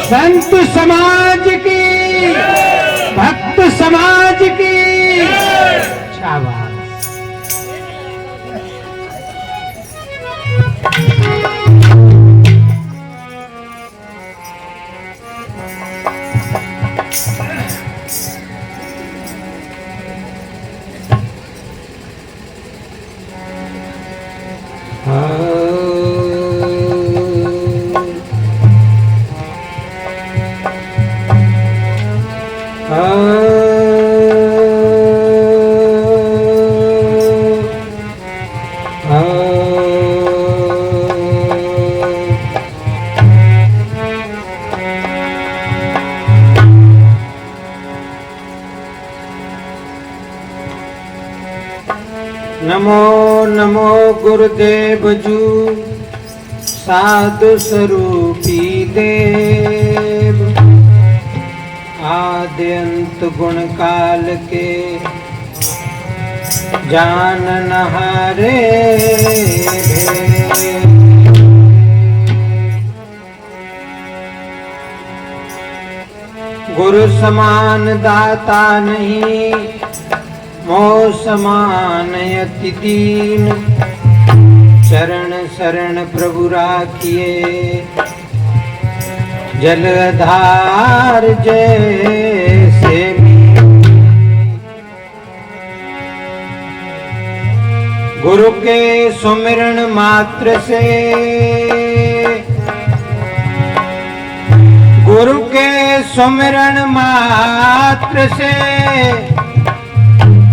संत समाज की, भक्त समाज की शाबाश। नमो नमो गुरुदेव जू साधु स्वरूपी देव, आदि अंत गुण काल के जानन हारे। गुरु समान दाता नहीं, मोह समान अति दीन, चरण शरण प्रभु राखिए, जलधार जैसे। गुरु के सुमिरन मात्र से, गुरु के सुमिरन मात्र से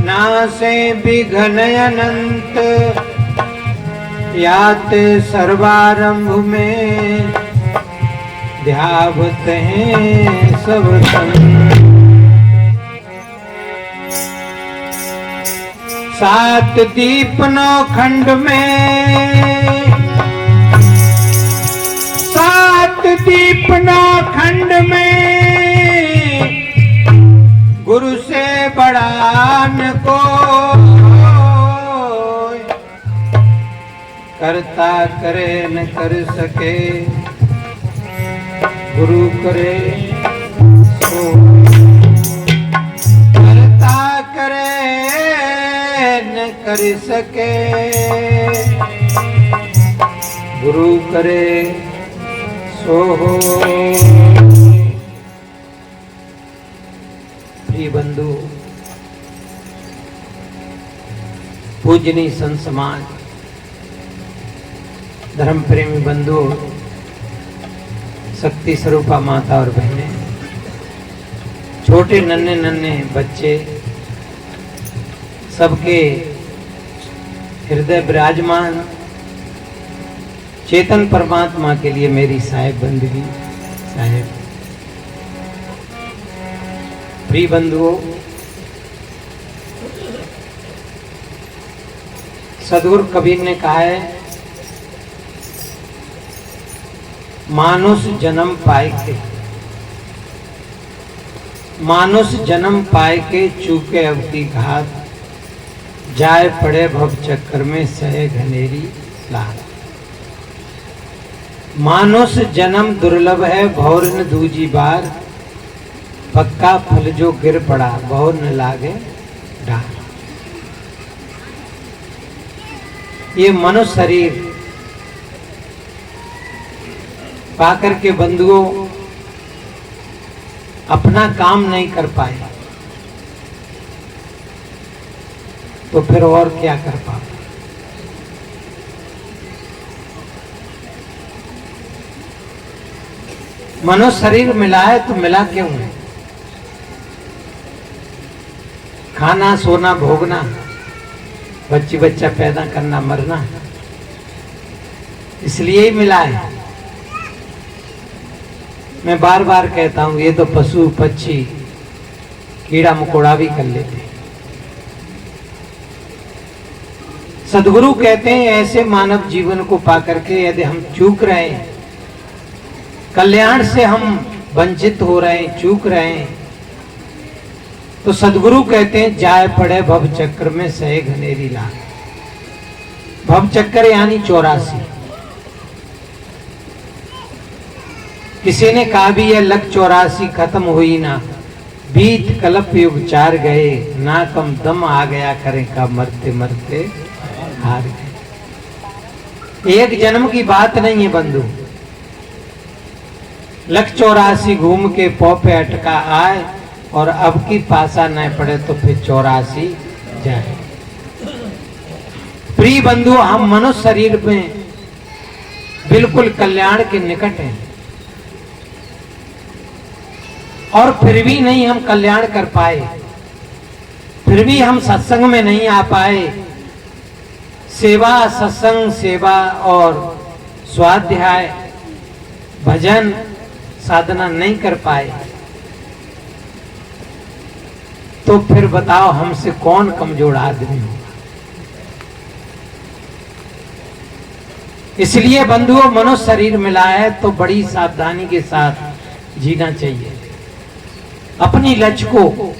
नासे विघ्न अनंत, यात सर्वारंभ में ध्यावत हैं सब संत। सात दीप नौ खंड में, सात दीप नौ खंड में, गुरु से बड़ा न कोई, करता करे न कर सके, गुरु करे सो। करता करे न कर सके, गुरु करे सो हो। प्रिय बंधु, पूजनीय संत समाज, धर्म प्रेमी बंधु, शक्ति स्वरूपा माता और बहनें, छोटे नन्हे नन्हे बच्चे, सबके हृदय विराजमान चेतन परमात्मा के लिए मेरी साहेब बंदगी। साहेब, प्रिय बंधुओं, सदगुरु कबीर ने कहा है, मानुष जन्म पाए के, मानुष जन्म पाए के चूके अवधि घात, जाए पड़े भव चक्कर में सहे घनेरी लाल। मानुष जन्म दुर्लभ है भौर न दूजी बार, पक्का फल जो गिर पड़ा भौर न लागे डार। ये मनुष्य शरीर पाकर के बंधुओं अपना काम नहीं कर पाए तो फिर और क्या कर पाए। मनुष्य शरीर मिला है तो मिला क्यों है? खाना सोना भोगना, बच्ची बच्चा पैदा करना मरना, इसलिए ही मिला है। मैं बार बार कहता हूं, ये तो पशु पक्षी कीड़ा मकोड़ा भी कर लेते हैं। सदगुरु कहते हैं ऐसे मानव जीवन को पाकर के यदि हम चूक रहे हैं, कल्याण से हम वंचित हो रहे हैं, चूक रहे हैं, तो सदगुरु कहते हैं जाए पड़े भव चक्र में सहे घनेरी लाल। भव चक्र यानी 84। किसी ने कहा भी ये लग 84 खत्म हुई ना, बीत कल्प युग 4 गए, ना कम दम आ गया करें का मरते मरते हार गए। एक जन्म की बात नहीं है बंधु, लग 84 घूम के पौ पे अटका आए, और अब की पासा न पड़े तो फिर 84 जाए। प्रिय बंधु, हम मनुष्य शरीर में बिल्कुल कल्याण के निकट हैं, और फिर भी नहीं हम कल्याण कर पाए, फिर भी हम सत्संग में नहीं आ पाए, सेवा सत्संग सेवा और स्वाध्याय भजन साधना नहीं कर पाए, तो फिर बताओ हमसे कौन कमजोर आदमी होगा। इसलिए बंधुओं, मनुष्य शरीर मिला है तो बड़ी सावधानी के साथ जीना चाहिए। अपनी लक्ष्य को,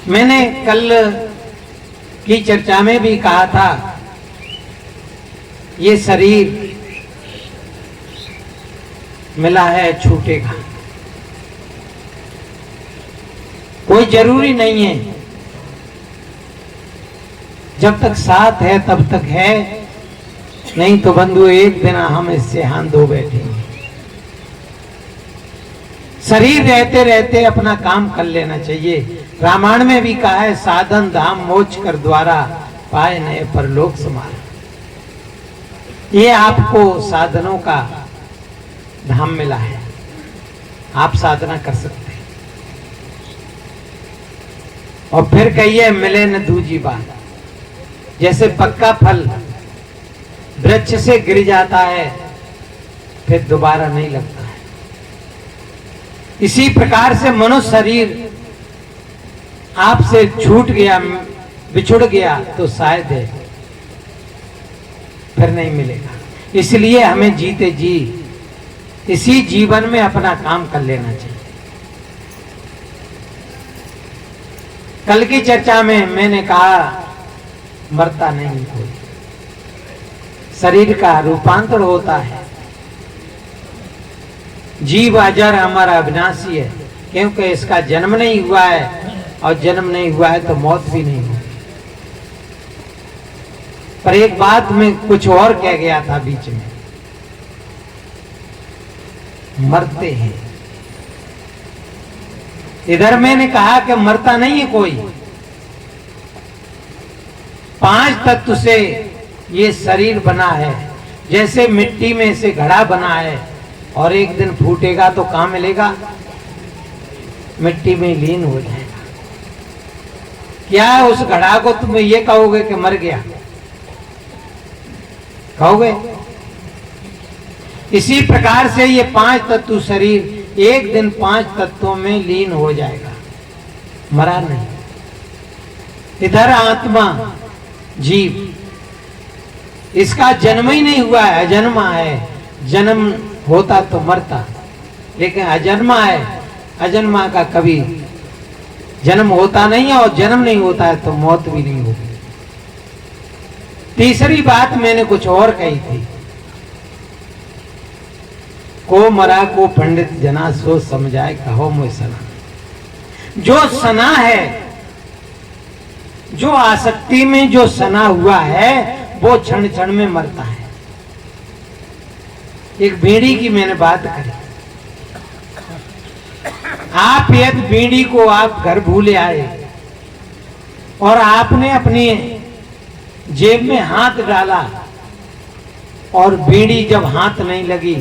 मैंने कल की चर्चा में भी कहा था, ये शरीर मिला है छूटेगा, कोई जरूरी नहीं है, जब तक साथ है तब तक है, नहीं तो बंधु एक दिन हम इससे हाथ धो बैठेंगे। शरीर रहते रहते अपना काम कर लेना चाहिए। रामायण में भी कहा है, साधन धाम मोक्ष कर द्वारा पाए नए परलोक समार। ये आपको साधनों का धाम मिला है, आप साधना कर सकते हैं। और फिर कहिए मिले न दूजी बात, जैसे पक्का फल वृक्ष से गिर जाता है फिर दोबारा नहीं लगता है, इसी प्रकार से मनुष्य शरीर आपसे छूट गया, बिछुड़ गया तो शायद है फिर नहीं मिलेगा। इसलिए हमें जीते जी इसी जीवन में अपना काम कर लेना चाहिए। कल की चर्चा में मैंने कहा मरता नहीं कोई, शरीर का रूपांतर होता है। जीव अजर हमारा अविनाशी है, क्योंकि इसका जन्म नहीं हुआ है, और जन्म नहीं हुआ है तो मौत भी नहीं होगी। पर एक बात में कुछ और कह गया था बीच में, मरते हैं। इधर मैंने कहा कि मरता नहीं है कोई, 5 तत्व से ये शरीर बना है, जैसे मिट्टी में से घड़ा बना है, और एक दिन फूटेगा तो कहां मिलेगा, मिट्टी में लीन हो जाएगा। क्या उस घड़ा को तुम ये कहोगे कि मर गया, कहोगे? इसी प्रकार से ये 5 तत्व शरीर एक दिन 5 तत्वों में लीन हो जाएगा, मरा नहीं। इधर आत्मा जीव, इसका जन्म ही नहीं हुआ है, अजन्मा है। जन्म होता तो मरता, लेकिन अजन्मा है, अजन्मा का कभी जन्म होता नहीं है, और जन्म नहीं होता है तो मौत भी नहीं होगी। तीसरी बात मैंने कुछ और कही थी, को मरा को पंडित जना सो समझाए कहो मोय सना। जो सना है, जो आसक्ति में जो सना हुआ है, वो क्षण क्षण में मरता है। एक बीड़ी की मैंने बात करी, आप यदि बीड़ी को आप घर भूले आए और आपने अपनी जेब में हाथ डाला और बीड़ी जब हाथ नहीं लगी,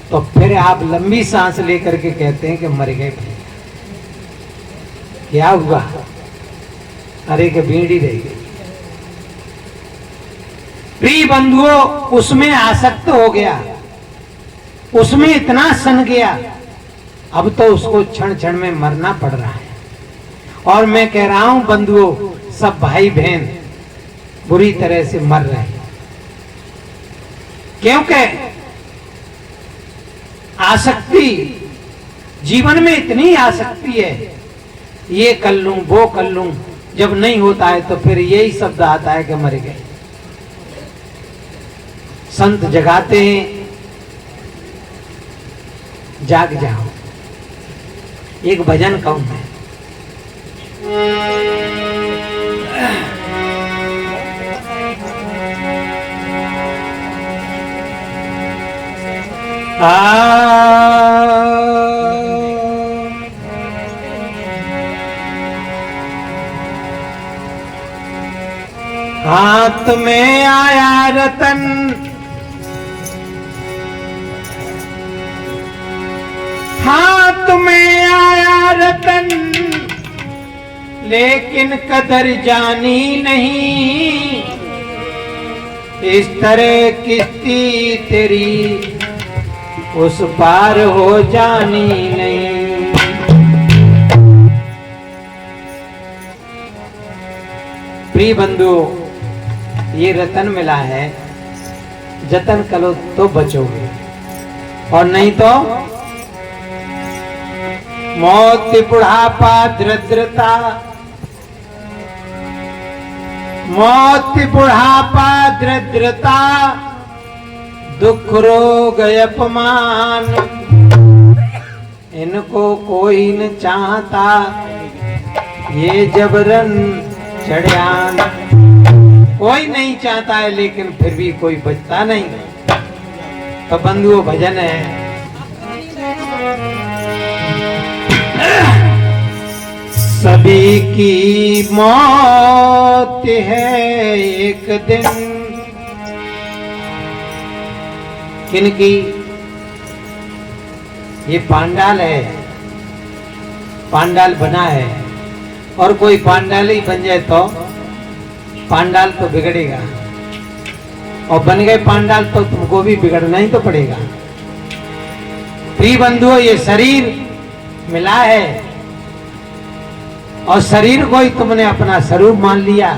तो फिर आप लंबी सांस लेकर के कहते हैं कि मर गए। क्या हुआ? अरे कि बीड़ी रह गई। प्रिय बंधुओं, उसमें आसक्त हो गया, उसमें इतना सन गया, अब तो उसको क्षण क्षण में मरना पड़ रहा है। और मैं कह रहा हूं बंधुओं, सब भाई बहन बुरी तरह से मर रहे हैं, क्योंकि आसक्ति, जीवन में इतनी आसक्ति है, ये कर लूं वो कर लूं, जब नहीं होता है तो फिर यही शब्द आता है कि मर गए। संत जगाते हैं, जाग जाओ। एक भजन कहूं मैं, हाथ में आया रतन, हाथ में आया रतन, लेकिन कदर जानी नहीं। इस तरह किस्ती तेरी उस पार हो जानी नहीं। प्रिय बंधु, ये रतन मिला है, जतन करो तो बचोगे, और नहीं तो मौत, बुढ़ापा, दरिद्रता, मौत, बुढ़ापा, दरिद्रता, दुख, रोग, अपमान, इनको कोई न चाहता, ये जबरन चढ़ियान। कोई नहीं चाहता है, लेकिन फिर भी कोई बचता नहीं। तो बंधुओं, भजन है, सभी की मौत है एक दिन। किनकी? ये पांडाल है, पांडाल बना है, और कोई पांडाल ही बन जाए तो पांडाल तो बिगड़ेगा, और बन गए पांडाल तो तुमको भी बिगड़ना ही तो पड़ेगा। प्रिय बंधुओं, ये शरीर मिला है, और शरीर को ही तुमने अपना स्वरूप मान लिया,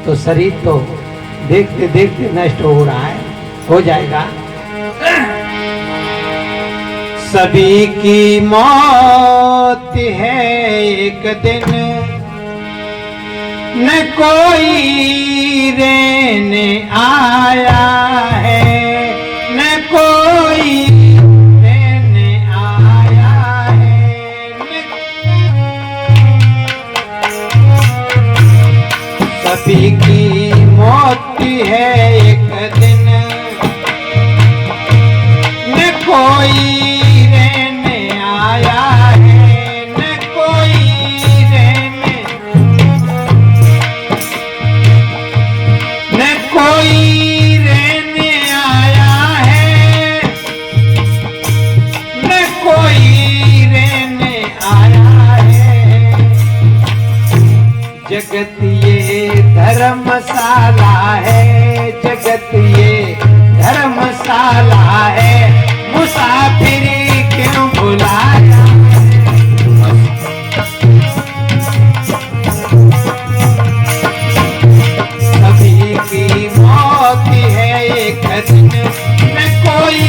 तो शरीर तो देखते देखते नष्ट हो रहा है, हो जाएगा। सभी की मौत है एक दिन, न कोई रहने आया है, न कोई रहने आया है। सभी की मौत है एक दिन, न कोई जगत ये धर्मशाला है, जगत ये धर्मशाला है, मुसाफिर क्यों बुलाया। सभी की मौत है एक दिन, न कोई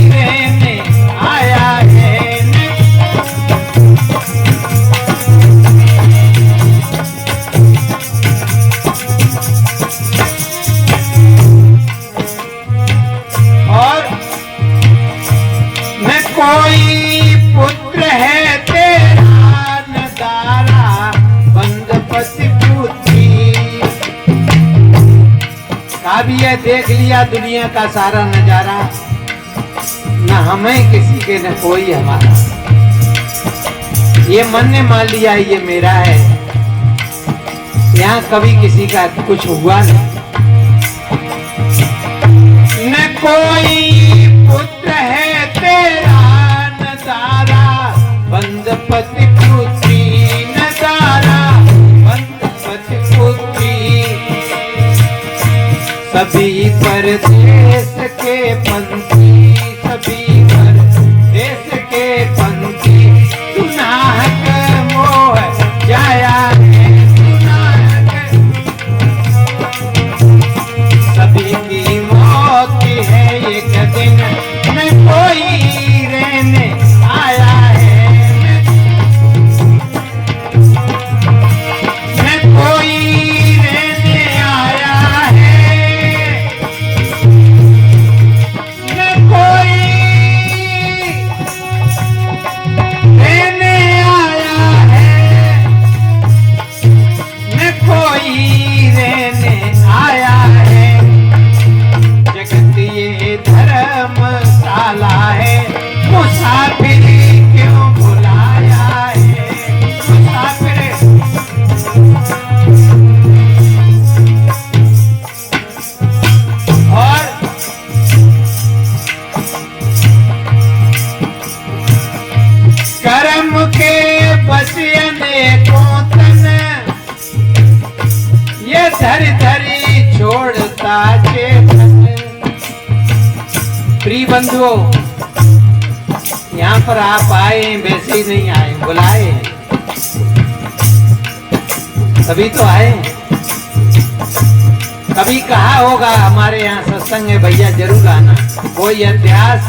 रहने आया है। कोई पुत्र है तेरा नजारा, बंदपति पुत्री। काबी है, देख लिया दुनिया का सारा नजारा, न हमें किसी के न कोई हमारा। ये मन ने मान लिया ये मेरा है, यहाँ कभी किसी का कुछ हुआ नहीं। न कोई पुत्र है तेरा नजारा, बंदपति पुत्री नजारा, बंदपति पुत्री। सभी परदेश के पंछी, सभी परदेश के पंछी, सुनाहक मोह जाया है, सुनाहक। सभी की मौत है एक दिन, न कोई रहने आया है, न कोई रहने आया है, न प्रिय बंधुओं, यहाँ पर आप आए वैसे ही नहीं आए, बुलाए तभी तो आए। कभी कहा होगा हमारे यहाँ सत्संग है भैया जरूर आना, कोई अध्यास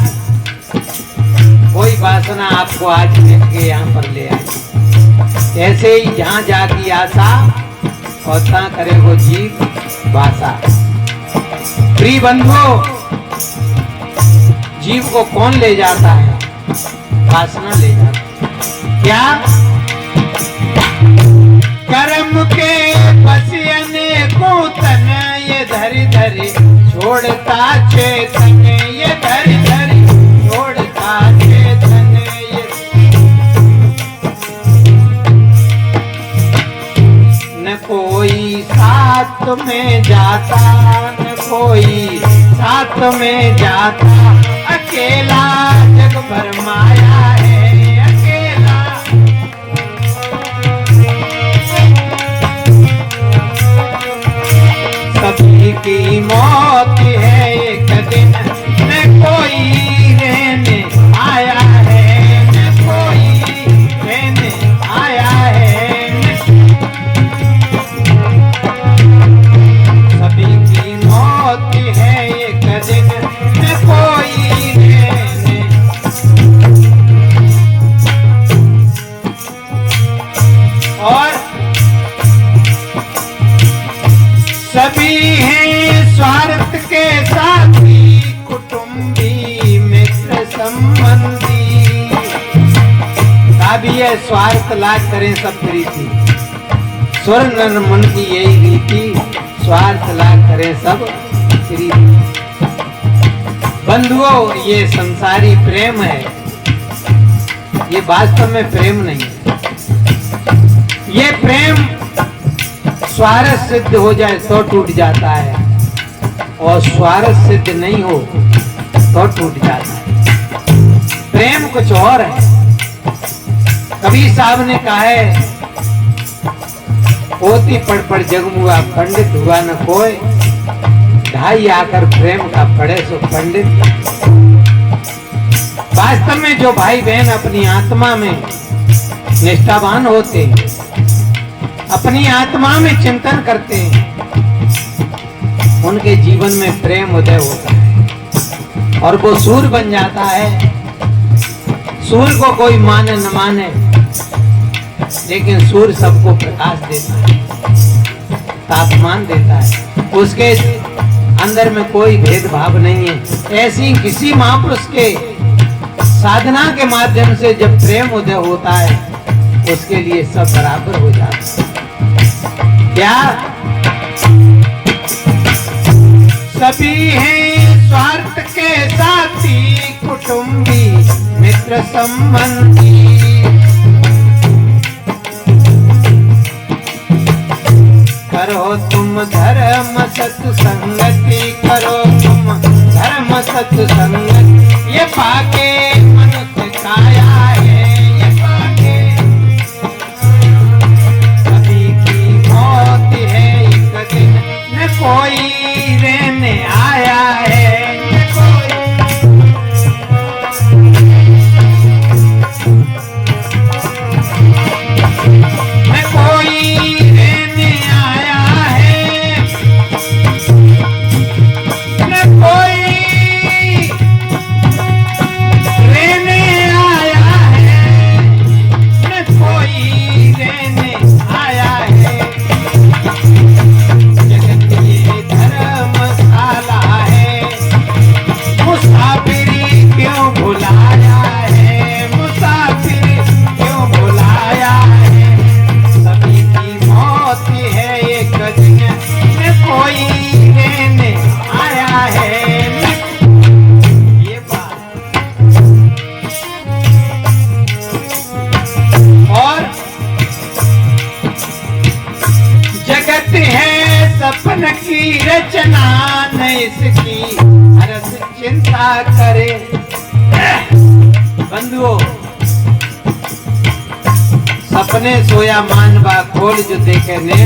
कोई वासना आपको आज देख के यहाँ पर ले आई। ऐसे ही जहाँ जागी आशा और ता करे वो जीव वासा। प्रिय बंधुओं, जीव को कौन ले जाता है? वासना ले जाता है। क्या? कर्म के बसियन को तन ये धरी धरी छोड़ता चेतन, ये धरी धरी छोड़ता चेतन। ये न कोई साथ में जाता, न कोई साथ में जाता, अकेला जग भर माया है, अकेला। सभी की मौत है एक दिन, न कोई रहने आया है, न कोई रहने आया है। सभी की मौत है एक दिन, न कोई रहने। और सभी हैं स्वार्थ के साथी, कुटुंबी मित्र संबंधी। भी है स्वार्थ लाग करें सब प्रीति, स्वर नर मन की यही रीति, स्वार्थ लाग करें सब प्रीति। बंधुओं, ये संसारी प्रेम है, ये वास्तव में प्रेम नहीं है। ये प्रेम स्वार्थ सिद्ध हो जाए तो टूट जाता है, और स्वार्थ सिद्ध नहीं हो तो टूट जाता है। प्रेम कुछ और है। कबीर साहब ने कहा है, पोती पढ़ पढ़ जगमुआ, पंडित हुआ न कोई, ढाई आकर प्रेम का पढ़े सो पंडित। वास्तव में जो भाई बहन अपनी आत्मा में निष्ठावान होते हैं, अपनी आत्मा में चिंतन करते हैं, उनके जीवन में प्रेम उदय होता है और वो सूर्य बन जाता है। सूर्य को कोई माने न माने, लेकिन सूर्य सबको प्रकाश देता है, तापमान देता है, उसके अंदर में कोई भेदभाव नहीं है। ऐसी किसी महापुरुष के साधना के माध्यम से जब प्रेम उदय होता है, उसके लिए सब बराबर हो जाता है। क्या? सभी हैं स्वार्थ के साथी, कुटुंबी मित्र संबंधी। करो तुम धर्म सत्संगति, करो तुम धर्म सत्संगति, ये पाके मनुष्य काया है, ये पाके। सभी की मौत है एक दिन, न कोई रहने आया है, न कोई। न कोई रहने आया है, न कोई रहने आया है, न कोई रहने आया है। जगत ये धर्मशाला है, मुसाफिरी क्यों भुलाया है, मुसाफिरी क्यों भुलाया है। सभी की मौत है एक दिन, न कोई रहने आया है। ये बात। और जगत है सपन की रचना, न इसकी हरस चिंता करे। बंधुओं, सपने सोया मानवा खोल जो देखे ने,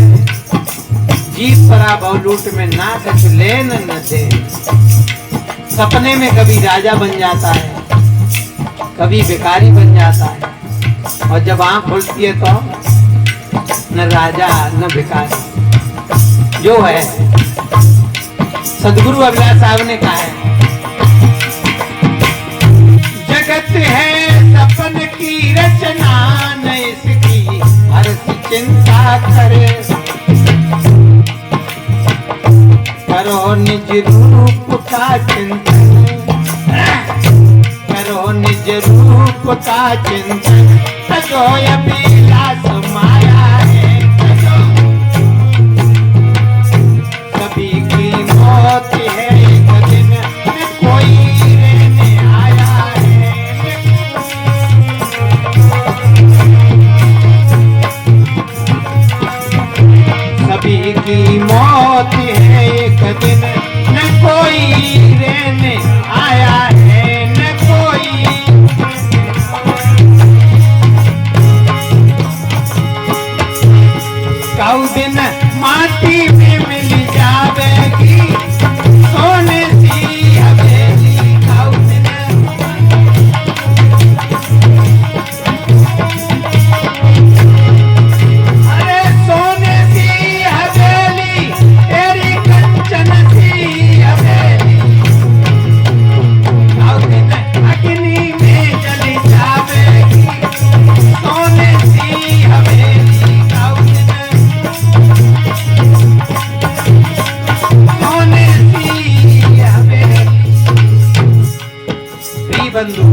जीव परा बहु लूट में ना कछ लेन न दे। सपने में कभी राजा बन जाता है, कभी भिखारी बन जाता है, और जब आंख खुलती है तो न राजा न भिखारी, जो है सदगुरु अभिलाष साहब ने कहा है, जगत है सपन की रचना, न इसकी हर्ष चिंता करे, करो निज रूप का चिंतन, करो निज रूप का चिंतन, तजो अभिलाष माया है, तजो सभी की मौत है एक दिन, न कोई रहने आया है, सभी की मौत है एक दिन, न कोई रहने आया है, न कोई। कौ दिन माटी में मिल जावेगी सोने सी हवेली, कौ दिन अरे सोने सी हवेली, तेरी कंचन सी हवेली, कौ दिन अग्नि में जल जावेगी सोने सी हवेली, कौ दिन सोने सी हवेली। प्रिय बंधु,